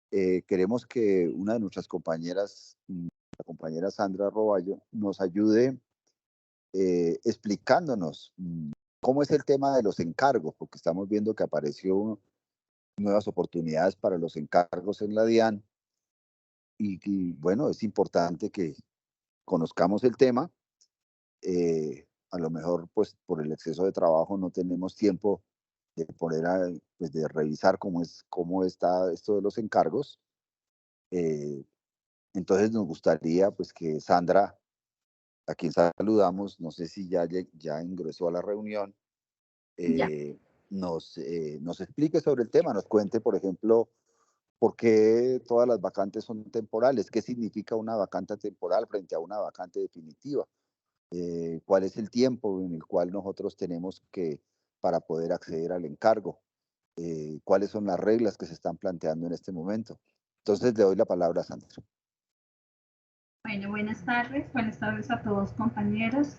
queremos que una de nuestras compañeras, la compañera Sandra Roballo, nos ayude explicándonos cómo es el tema de los encargos, porque estamos viendo que apareció nuevas oportunidades para los encargos en la DIAN y bueno, es importante que conozcamos el tema. A lo mejor, pues, por el exceso de trabajo no tenemos tiempo de poner pues, de revisar cómo está esto de los encargos. Eh, entonces nos gustaría, pues, que Sandra, a quien saludamos, no sé si ya ingresó a la reunión, Ya. nos explique sobre el tema, nos cuente, por ejemplo, por qué todas las vacantes son temporales, qué significa una vacante temporal frente a una vacante definitiva. Cuál es el tiempo en el cual nosotros tenemos que para poder acceder al encargo, cuáles son las reglas que se están planteando en este momento. Entonces le doy la palabra a Sandra. Bueno, buenas tardes a todos compañeros.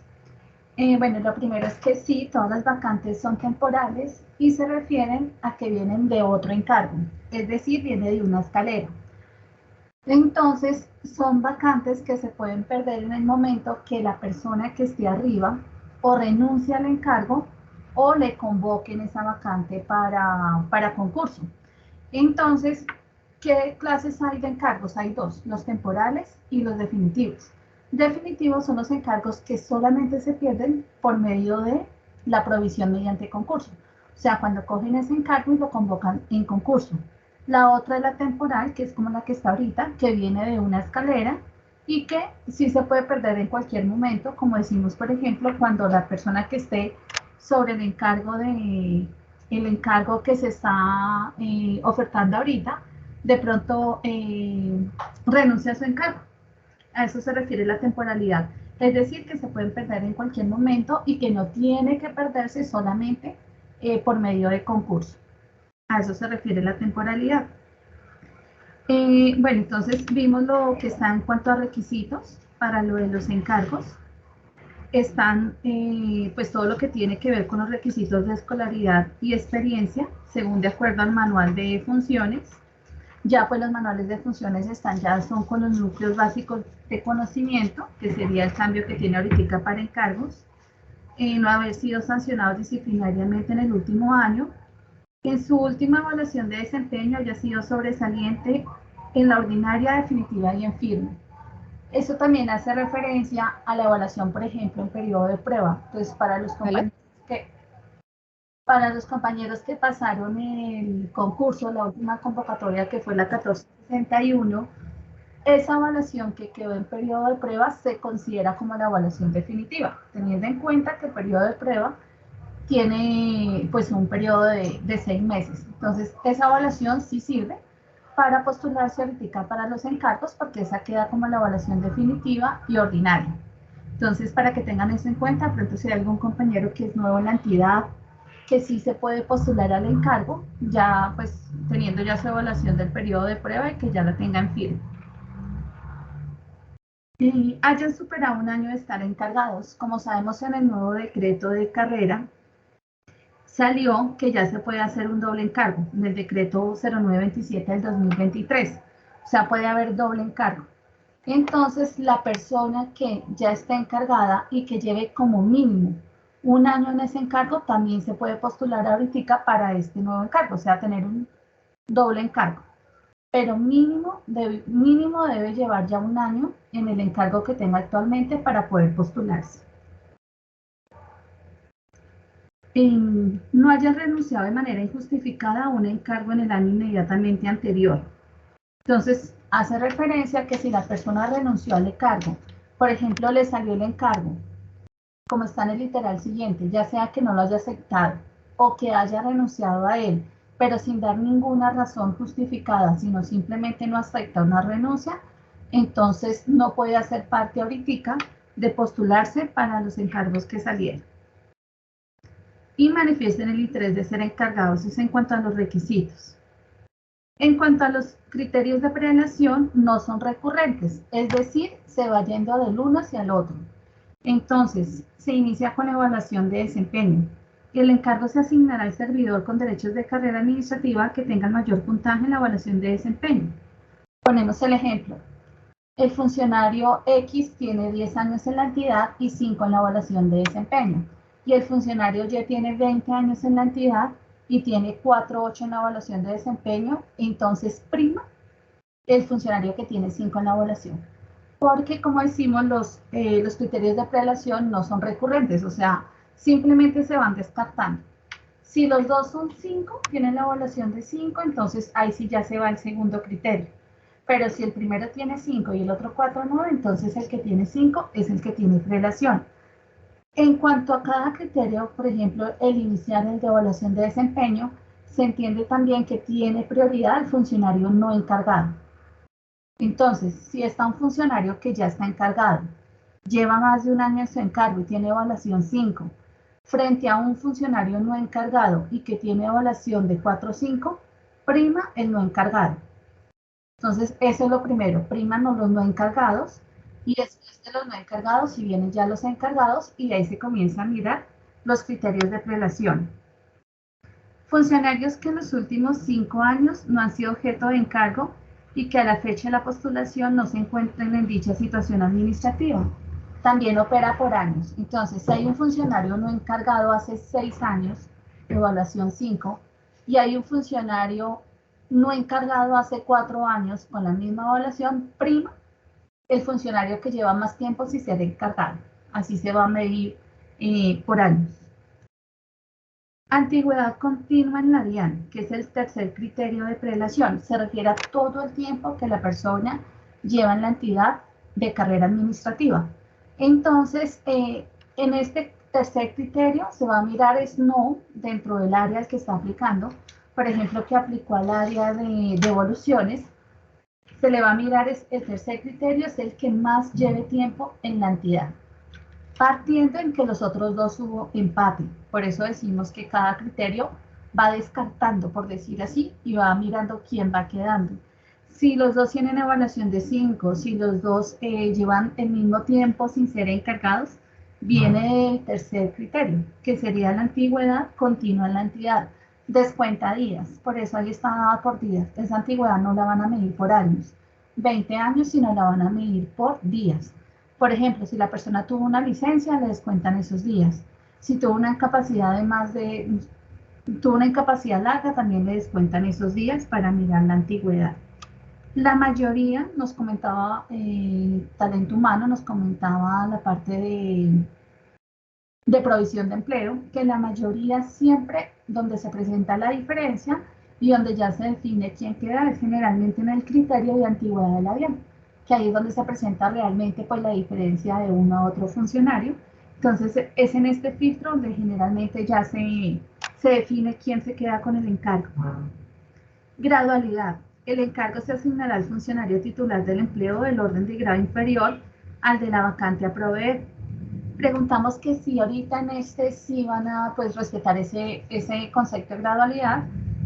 Bueno, lo primero es que sí, todas las vacantes son temporales y se refieren a que vienen de otro encargo, es decir, viene de una escalera. Entonces, son vacantes que se pueden perder en el momento que la persona que esté arriba o renuncia al encargo o le convoquen esa vacante para concurso. Entonces, ¿qué clases hay de encargos? Hay dos, los temporales y los definitivos. Definitivos son los encargos que solamente se pierden por medio de la provisión mediante concurso. O sea, cuando cogen ese encargo y lo convocan en concurso. La otra es la temporal, que es como la que está ahorita, que viene de una escalera y que sí se puede perder en cualquier momento, como decimos, por ejemplo, cuando la persona que esté sobre el encargo que se está ofertando ahorita, de pronto renuncia a su encargo. A eso se refiere la temporalidad. Es decir, que se pueden perder en cualquier momento y que no tiene que perderse solamente por medio de concurso. A eso se refiere la temporalidad. Bueno, entonces vimos lo que está en cuanto a requisitos para lo de los encargos. Están pues todo lo que tiene que ver con los requisitos de escolaridad y experiencia, según de acuerdo al manual de funciones. Ya pues los manuales de funciones ya son con los núcleos básicos de conocimiento, que sería el cambio que tiene ahorita para encargos, no haber sido sancionados disciplinariamente en el último año, en su última evaluación de desempeño haya sido sobresaliente en la ordinaria, definitiva y en firme. Eso también hace referencia a la evaluación, por ejemplo, en periodo de prueba. Entonces, ¿Aló? para los compañeros que pasaron el concurso, la última convocatoria que fue la 1461, esa evaluación que quedó en periodo de prueba se considera como la evaluación definitiva, teniendo en cuenta que el periodo de prueba tiene pues un periodo de 6 meses. Entonces, esa evaluación sí sirve para postularse ahorita para los encargos, porque esa queda como la evaluación definitiva y ordinaria. Entonces, para que tengan eso en cuenta, pronto si hay algún compañero que es nuevo en la entidad, que sí se puede postular al encargo, ya pues teniendo ya su evaluación del periodo de prueba y que ya la tengan firme. Y hayan superado un año de estar encargados. Como sabemos, en el nuevo decreto de carrera salió que ya se puede hacer un doble encargo en el decreto 0927 del 2023. O sea, puede haber doble encargo. Entonces, la persona que ya está encargada y que lleve como mínimo un año en ese encargo también se puede postular ahorita para este nuevo encargo, o sea, tener un doble encargo. Pero mínimo debe llevar ya un año en el encargo que tenga actualmente para poder postularse. No haya renunciado de manera injustificada a un encargo en el año inmediatamente anterior. Entonces, hace referencia a que si la persona renunció al encargo, por ejemplo, le salió el encargo, como está en el literal siguiente, ya sea que no lo haya aceptado o que haya renunciado a él, pero sin dar ninguna razón justificada, sino simplemente no acepta una renuncia, entonces no puede hacer parte ahorita de postularse para los encargos que salieron. Y manifiesten el interés de ser encargados, eso en cuanto a los requisitos. En cuanto a los criterios de prelación, no son recurrentes, es decir, se va yendo del uno hacia el otro. Entonces, se inicia con la evaluación de desempeño. El encargo se asignará al servidor con derechos de carrera administrativa que tenga el mayor puntaje en la evaluación de desempeño. Ponemos el ejemplo. El funcionario X tiene 10 años en la entidad y 5 en la evaluación de desempeño. Y el funcionario Y tiene 20 años en la entidad y tiene 4,8 en la evaluación de desempeño. Entonces, prima el funcionario que tiene 5 en la evaluación. Porque, como decimos, los criterios de prelación no son recurrentes, o sea, simplemente se van descartando. Si los dos son 5, tienen la evaluación de 5, entonces ahí sí ya se va el segundo criterio. Pero si el primero tiene 5 y el otro 4 no, entonces el que tiene 5 es el que tiene prelación. En cuanto a cada criterio, por ejemplo, el inicial, el de evaluación de desempeño, se entiende también que tiene prioridad el funcionario no encargado. Entonces, si está un funcionario que ya está encargado, lleva más de un año en su encargo y tiene evaluación 5, frente a un funcionario no encargado y que tiene evaluación de 4 o 5, prima el no encargado. Entonces, eso es lo primero, priman los no encargados y después de los no encargados, si vienen ya los encargados, y ahí se comienza a mirar los criterios de prelación. Funcionarios que en los últimos 5 años no han sido objeto de encargo y que a la fecha de la postulación no se encuentren en dicha situación administrativa. También opera por años. Entonces, si hay un funcionario no encargado hace 6 años, evaluación 5, y hay un funcionario no encargado hace 4 años con la misma evaluación, prima el funcionario que lleva más tiempo sin ser encargado. Así se va a medir por años. Antigüedad continua en la DIAN, que es el tercer criterio de prelación, se refiere a todo el tiempo que la persona lleva en la entidad de carrera administrativa. Entonces, en este tercer criterio se va a mirar es no dentro del área que está aplicando. Por ejemplo, que aplicó al área de devoluciones, se le va a mirar es el tercer criterio, es el que más lleve tiempo en la entidad, partiendo en que los otros dos hubo empate. Por eso decimos que cada criterio va descartando, por decir así, y va mirando quién va quedando. Si los dos tienen evaluación de 5, si los dos llevan el mismo tiempo sin ser encargados, viene el tercer criterio, que sería la antigüedad continua en la entidad. Descuenta días, por eso ahí está dada por días. Esa antigüedad no la van a medir por años, 20 años, sino la van a medir por días. Por ejemplo, si la persona tuvo una licencia, le descuentan esos días. Si tuvo una incapacidad tuvo una incapacidad larga, también le descuentan esos días para mirar la antigüedad. La mayoría, nos comentaba talento humano, nos comentaba la parte de provisión de empleo, que la mayoría siempre donde se presenta la diferencia y donde ya se define quién queda es generalmente en el criterio de antigüedad de la DIAN, que ahí es donde se presenta realmente pues la diferencia de uno a otro funcionario. Entonces es en este filtro donde generalmente ya se define quién se queda con el encargo. Gradualidad. El encargo se asignará al funcionario titular del empleo del orden de grado inferior al de la vacante a proveer. Preguntamos que si ahorita en este sí van a pues respetar ese concepto de gradualidad,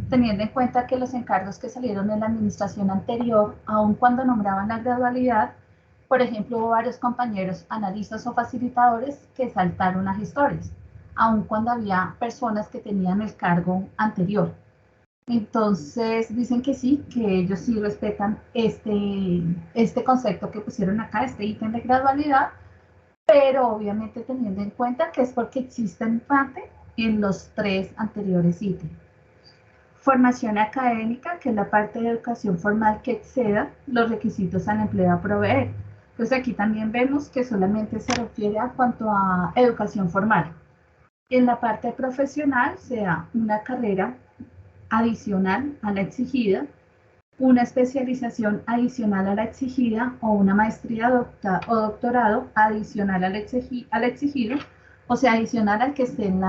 teniendo en cuenta que los encargos que salieron en la administración anterior, aun cuando nombraban la gradualidad, por ejemplo, hubo varios compañeros analistas o facilitadores que saltaron a gestores, aun cuando había personas que tenían el cargo anterior. Entonces dicen que sí, que ellos sí respetan este concepto que pusieron acá, este ítem de gradualidad, pero obviamente teniendo en cuenta que es porque existe empate en los 3 anteriores ítems. Formación académica, que es la parte de educación formal que exceda los requisitos al empleo a proveer. Entonces aquí también vemos que solamente se refiere a cuanto a educación formal. En la parte profesional sea una carrera adicional a la exigida, una especialización adicional a la exigida o una maestría o doctorado adicional al exigido, o sea, adicional al que esté en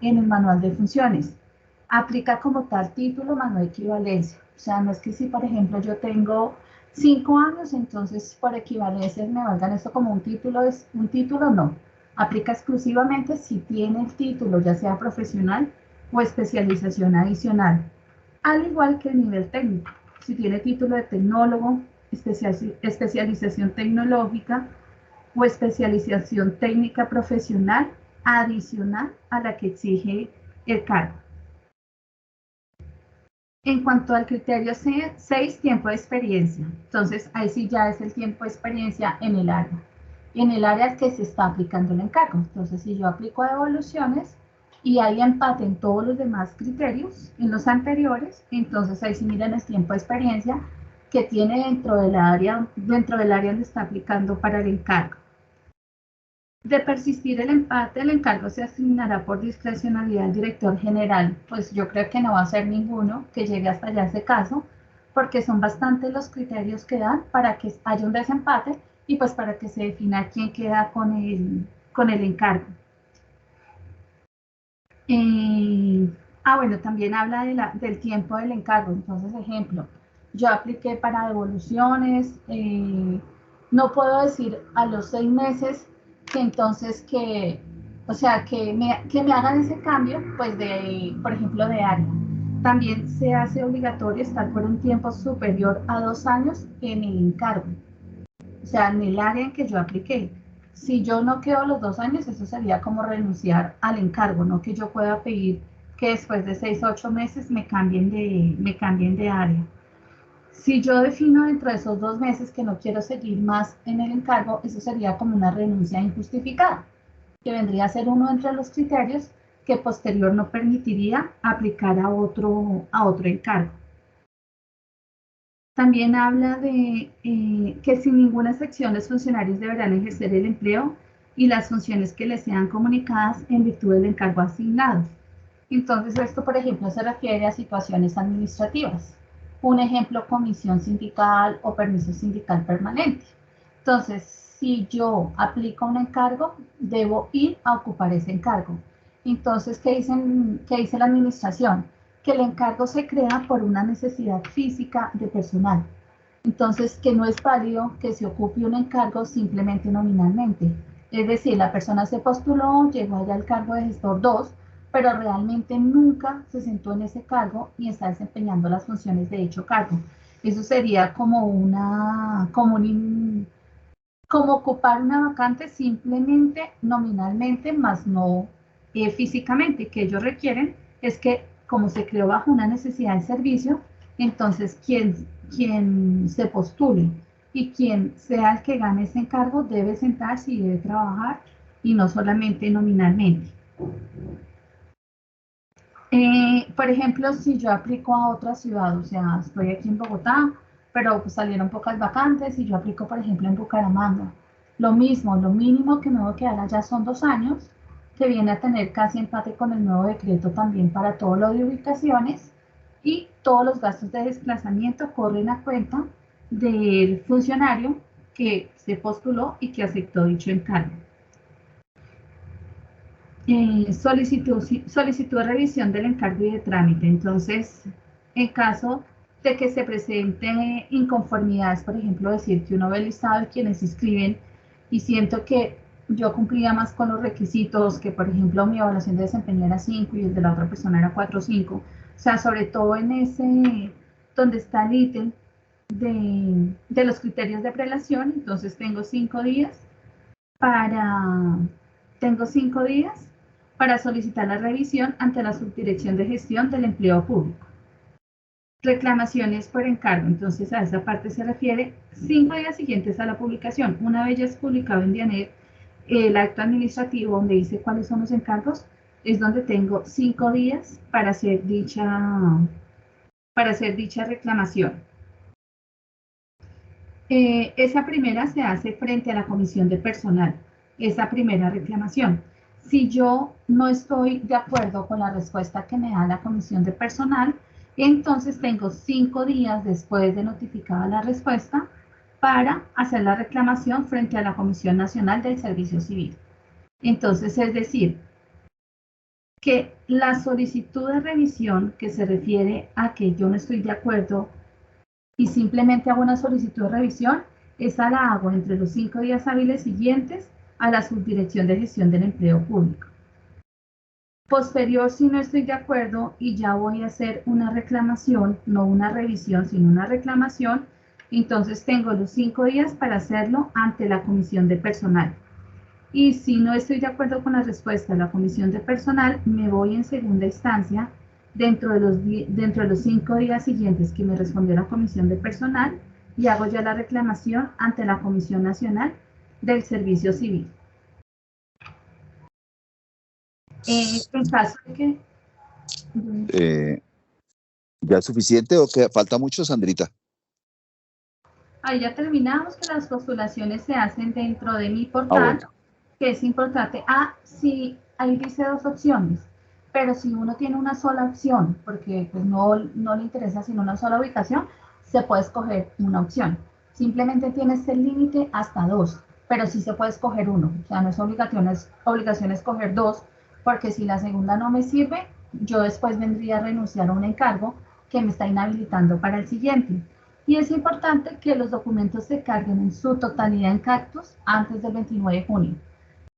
el manual de funciones. Aplica como tal título más no equivalencia. O sea, no es que si, por ejemplo, yo tengo 5 años, entonces por equivalencia me valgan esto como un título, no. Aplica exclusivamente si tiene el título, ya sea profesional o especialización adicional, al igual que el nivel técnico. Si tiene título de tecnólogo, especialización tecnológica o especialización técnica profesional, adicional a la que exige el cargo. En cuanto al criterio 6, tiempo de experiencia. Entonces, ahí sí ya es el tiempo de experiencia en el área que se está aplicando el encargo. Entonces, si yo aplico devoluciones y hay empate en todos los demás criterios, en los anteriores, entonces ahí sí miran el tiempo de experiencia que tiene dentro del área donde está aplicando para el encargo. De persistir el empate, el encargo se asignará por discrecionalidad al director general. Pues yo creo que no va a ser ninguno que llegue hasta allá ese caso, porque son bastantes los criterios que dan para que haya un desempate y pues para que se defina quién queda con el encargo. Bueno, también habla del tiempo del encargo. Entonces, ejemplo, yo apliqué para devoluciones, no puedo decir a los 6 meses que entonces que me hagan ese cambio, pues por ejemplo, de área. También se hace obligatorio estar por un tiempo superior a 2 años en el encargo, o sea, en el área en que yo apliqué. Si yo no quedo los 2 años, eso sería como renunciar al encargo, no que yo pueda pedir que después de 6 o 8 meses me cambien de área. Si yo defino dentro de esos 2 meses que no quiero seguir más en el encargo, eso sería como una renuncia injustificada, que vendría a ser uno entre los criterios que posterior no permitiría aplicar a otro encargo. También habla de que sin ninguna excepción los funcionarios deberán ejercer el empleo y las funciones que les sean comunicadas en virtud del encargo asignado. Entonces, esto, por ejemplo, se refiere a situaciones administrativas. Un ejemplo, comisión sindical o permiso sindical permanente. Entonces, si yo aplico un encargo, debo ir a ocupar ese encargo. Entonces, ¿qué dice la administración? Que el encargo se crea por una necesidad física de personal. Entonces, que no es válido que se ocupe un encargo simplemente nominalmente. Es decir, la persona se postuló, llegó allá al cargo de gestor 2, pero realmente nunca se sentó en ese cargo y está desempeñando las funciones de dicho cargo. Eso sería como ocupar una vacante simplemente nominalmente, más no físicamente, que ellos requieren es que como se creó bajo una necesidad de servicio, entonces quien se postule y quien sea el que gane ese encargo debe sentarse y debe trabajar y no solamente nominalmente. Por ejemplo, si yo aplico a otra ciudad, o sea, estoy aquí en Bogotá, pero pues salieron pocas vacantes y yo aplico, por ejemplo, en Bucaramanga. Lo mismo, lo mínimo que me voy a quedar allá son 2 años, que viene a tener casi empate con el nuevo decreto también para todo lo de ubicaciones, y todos los gastos de desplazamiento corren a cuenta del funcionario que se postuló y que aceptó dicho encargo. Solicitud de revisión del encargo y de trámite. Entonces, en caso de que se presente inconformidades, por ejemplo, decir que uno ve el listado de quienes se inscriben y siento que yo cumplía más con los requisitos, que por ejemplo mi evaluación de desempeño era 5 y el de la otra persona era 4 o 5, o sea, sobre todo en ese, donde está el ítem de los criterios de prelación, entonces tengo 5 días para solicitar la revisión ante la Subdirección de Gestión del Empleo Público. Reclamaciones por encargo. Entonces, a esa parte se refiere 5 días siguientes a la publicación. Una vez ya es publicado en DIANET el acto administrativo donde dice cuáles son los encargos, es donde tengo 5 días para hacer dicha reclamación. Esa primera se hace frente a la comisión de personal, esa primera reclamación. Si yo no estoy de acuerdo con la respuesta que me da la comisión de personal, entonces tengo 5 días después de notificada la respuesta para hacer la reclamación frente a la Comisión Nacional del Servicio Civil. Entonces, es decir, que la solicitud de revisión que se refiere a que yo no estoy de acuerdo y simplemente hago una solicitud de revisión, esa la hago entre los 5 días hábiles siguientes a la Subdirección de Gestión del Empleo Público. Posterior, si no estoy de acuerdo y ya voy a hacer una reclamación, no una revisión, sino una reclamación, entonces tengo los 5 días para hacerlo ante la comisión de personal. Y si no estoy de acuerdo con la respuesta de la comisión de personal, me voy en segunda instancia dentro de los 5 días siguientes que me respondió la comisión de personal y hago ya la reclamación ante la Comisión Nacional del Servicio Civil. En caso de que... ¿Ya es suficiente o que falta mucho, Sandrita? Ahí ya terminamos, que las postulaciones se hacen dentro de mi Ah, portal, bueno. que es importante. Sí, ahí dice 2 opciones, pero si uno tiene una sola opción, porque pues no le interesa sino una sola ubicación, se puede escoger una opción. Simplemente tienes el límite hasta 2, pero sí se puede escoger uno. O sea, no es obligación escoger 2, porque si la segunda no me sirve, yo después vendría a renunciar a un encargo que me está inhabilitando para el siguiente. Y es importante que los documentos se carguen en su totalidad en Cactus antes del 29 de junio,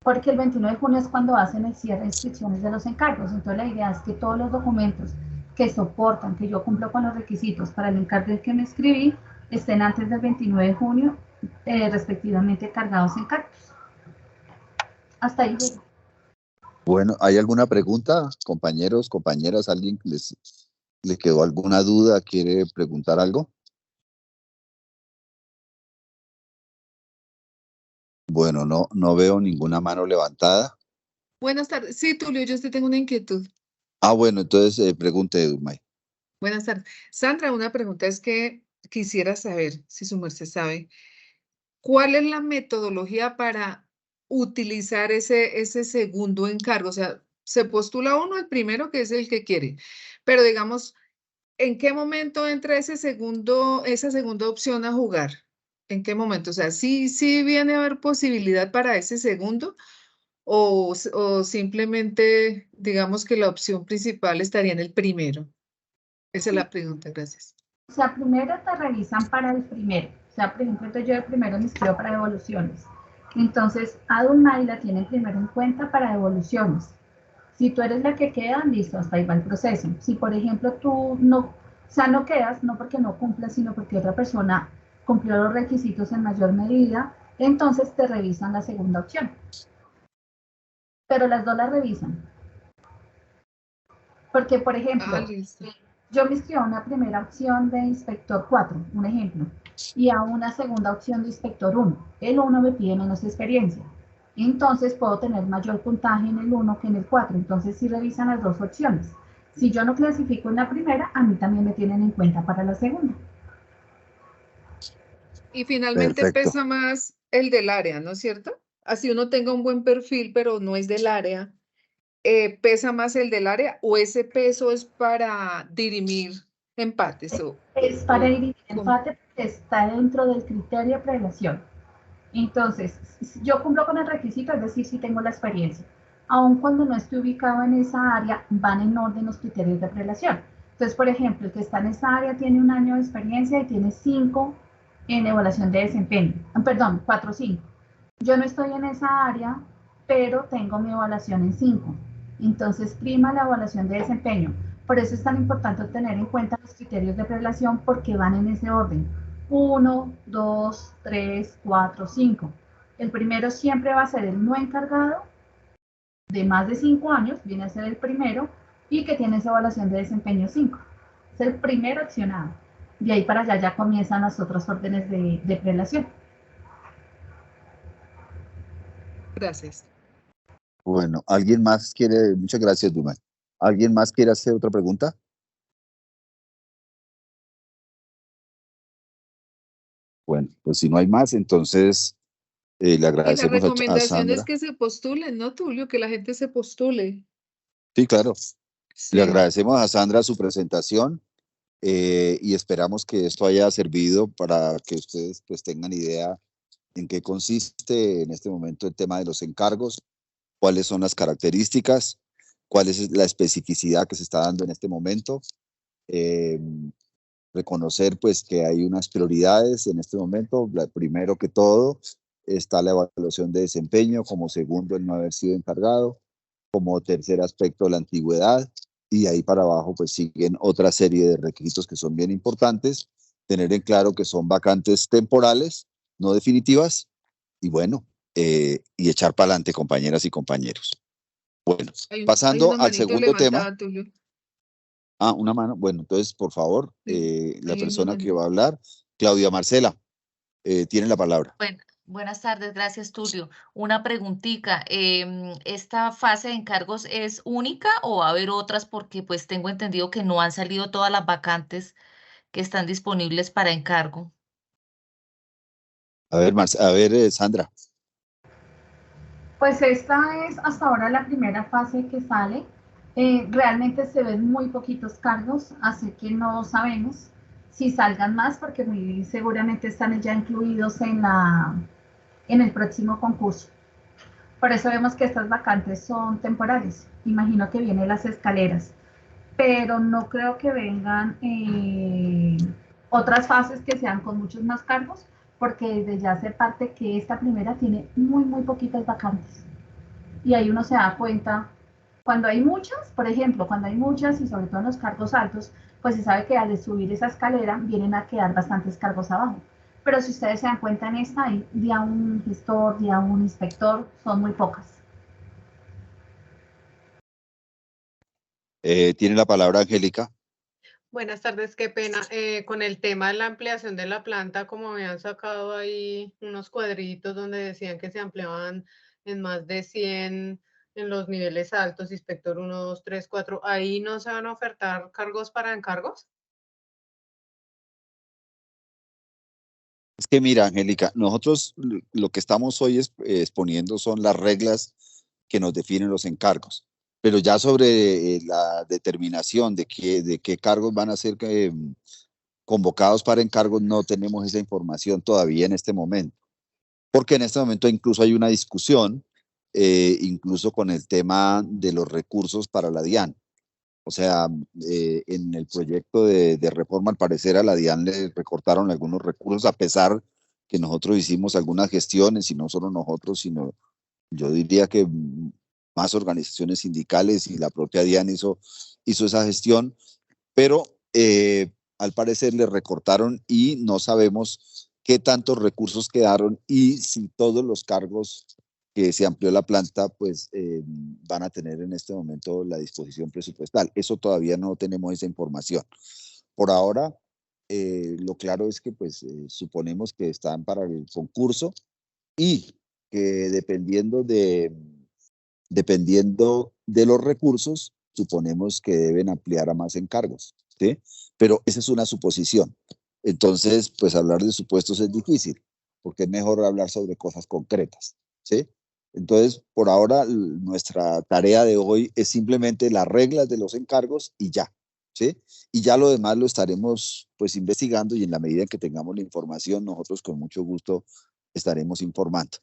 porque el 29 de junio es cuando hacen el cierre de inscripciones de los encargos. Entonces la idea es que todos los documentos que soportan que yo cumplo con los requisitos para el encargo que me escribí estén antes del 29 de junio, respectivamente cargados en Cactus. Hasta ahí llego. Bueno, ¿hay alguna pregunta, compañeros, compañeras? ¿Alguien le quedó alguna duda? ¿Quiere preguntar algo? Bueno, no veo ninguna mano levantada. Buenas tardes. Sí, Tulio, yo sí tengo una inquietud. Ah, bueno, entonces pregunte, Dumay. Buenas tardes. Sandra, una pregunta es que quisiera saber, si su merced sabe, ¿cuál es la metodología para utilizar ese segundo encargo? O sea, se postula uno, el primero, que es el que quiere, pero digamos, ¿en qué momento entra esa segunda opción a jugar? ¿En qué momento? O sea, ¿sí viene a haber posibilidad para ese segundo? O simplemente, digamos que la opción principal estaría en el primero. Esa es la pregunta, gracias. O sea, primero te revisan para el primero. O sea, por ejemplo, yo el primero me inscribo para devoluciones. Entonces, a Dunmay la tienen primero en cuenta para devoluciones. Si tú eres la que queda, listo, hasta ahí va el proceso. Si, por ejemplo, tú no, o sea, no quedas, no porque no cumplas, sino porque otra persona cumplió los requisitos en mayor medida, entonces te revisan la segunda opción. Pero las dos las revisan. Porque, por ejemplo, yo me inscribo a una primera opción de inspector 4, un ejemplo, y a una segunda opción de inspector 1. El 1 me pide menos experiencia. Entonces puedo tener mayor puntaje en el 1 que en el 4. Entonces sí revisan las dos opciones. Si yo no clasifico en la primera, a mí también me tienen en cuenta para la segunda. Y finalmente Perfecto. pesa más el del área, ¿no es cierto? Así uno tenga un buen perfil, pero no es del área, ¿pesa más el del área o ese peso es para dirimir empates? Es para dirimir empate porque está dentro del criterio de prelación. Entonces, yo cumplo con el requisito, es decir, si tengo la experiencia. Aun cuando no esté ubicado en esa área, van en orden los criterios de prelación. Entonces, por ejemplo, el que está en esa área tiene 1 año de experiencia y tiene 5 en evaluación de desempeño. Perdón, 4 o 5. Yo no estoy en esa área, pero tengo mi evaluación en 5. Entonces, prima la evaluación de desempeño. Por eso es tan importante tener en cuenta los criterios de prelación porque van en ese orden. 1, 2, 3, 4, 5. El primero siempre va a ser el no encargado de más de 5 años, viene a ser el primero, y que tiene esa evaluación de desempeño 5. Es el primer accionado. De ahí para allá ya comienzan las otras órdenes de prelación. Gracias. Bueno, ¿alguien más quiere? Muchas gracias, Dumay. ¿Alguien más quiere hacer otra pregunta? Bueno, pues si no hay más, entonces le Y la agradecemos a recomendación es Sandra. que se postulen, ¿no, Tulio? Que la gente se postule. Sí, claro. Le Sí. agradecemos a Sandra su presentación y esperamos que esto haya servido para que ustedes pues tengan idea en qué consiste en este momento el tema de los encargos, cuáles son las características, cuál es la especificidad que se está dando en este momento. Reconocer pues que hay unas prioridades en este momento. Primero que todo está la evaluación de desempeño, como segundo el no haber sido encargado, como tercer aspecto la antigüedad, y ahí para abajo pues siguen otra serie de requisitos que son bien importantes. Tener en claro que son vacantes temporales, no definitivas, y bueno, y echar para adelante, compañeras y compañeros. Bueno, Hay pasando una al manito segundo tema. levantada, Tulio. Una mano. Bueno, entonces, por favor, Sí, la hay una persona que manito. va a hablar, Claudia Marcela, tiene la palabra. Buenas tardes, gracias Tulio. Una preguntita, ¿esta fase de encargos es única o va a haber otras? Porque pues tengo entendido que no han salido todas las vacantes que están disponibles para encargo. A ver, Sandra. Pues esta es hasta ahora la primera fase que sale. Realmente se ven muy poquitos cargos, así que no sabemos si salgan más porque muy seguramente están ya incluidos en el próximo concurso. Por eso vemos que estas vacantes son temporales. Imagino que vienen las escaleras, pero no creo que vengan otras fases que sean con muchos más cargos, porque desde ya se parte que esta primera tiene muy poquitas vacantes. Y ahí uno se da cuenta, cuando hay muchas, por ejemplo, cuando hay muchas y sobre todo en los cargos altos, pues se sabe que al subir esa escalera vienen a quedar bastantes cargos abajo. Pero si ustedes se dan cuenta en esta, hay día un gestor, día un inspector, son muy pocas. Tiene la palabra Angélica. Buenas tardes, qué pena. Con el tema de la ampliación de la planta, como habían sacado ahí unos cuadritos donde decían que se ampliaban en más de 100 en los niveles altos, inspector 1, 2, 3, 4, ¿ahí no se van a ofertar cargos para encargos? Es que mira, Angélica, nosotros lo que estamos hoy exponiendo son las reglas que nos definen los encargos, pero ya sobre la determinación de qué cargos van a ser convocados para encargos no tenemos esa información todavía en este momento, porque en este momento incluso hay una discusión, incluso con el tema de los recursos para la DIAN. O sea, en el proyecto de reforma, al parecer a la DIAN le recortaron algunos recursos, a pesar que nosotros hicimos algunas gestiones, y no solo nosotros, sino yo diría que más organizaciones sindicales y la propia DIAN hizo esa gestión, pero al parecer le recortaron y no sabemos qué tantos recursos quedaron y si todos los cargos que se amplió la planta, pues van a tener en este momento la disposición presupuestal. Eso todavía no tenemos esa información. Por ahora, lo claro es que pues suponemos que están para el concurso y que dependiendo de los recursos, suponemos que deben ampliar a más encargos, ¿sí? Pero esa es una suposición. Entonces, pues hablar de supuestos es difícil, porque es mejor hablar sobre cosas concretas, ¿sí? Entonces, por ahora, nuestra tarea de hoy es simplemente las reglas de los encargos y ya, ¿sí? Y ya lo demás lo estaremos, pues, investigando y en la medida en que tengamos la información, nosotros con mucho gusto estaremos informando.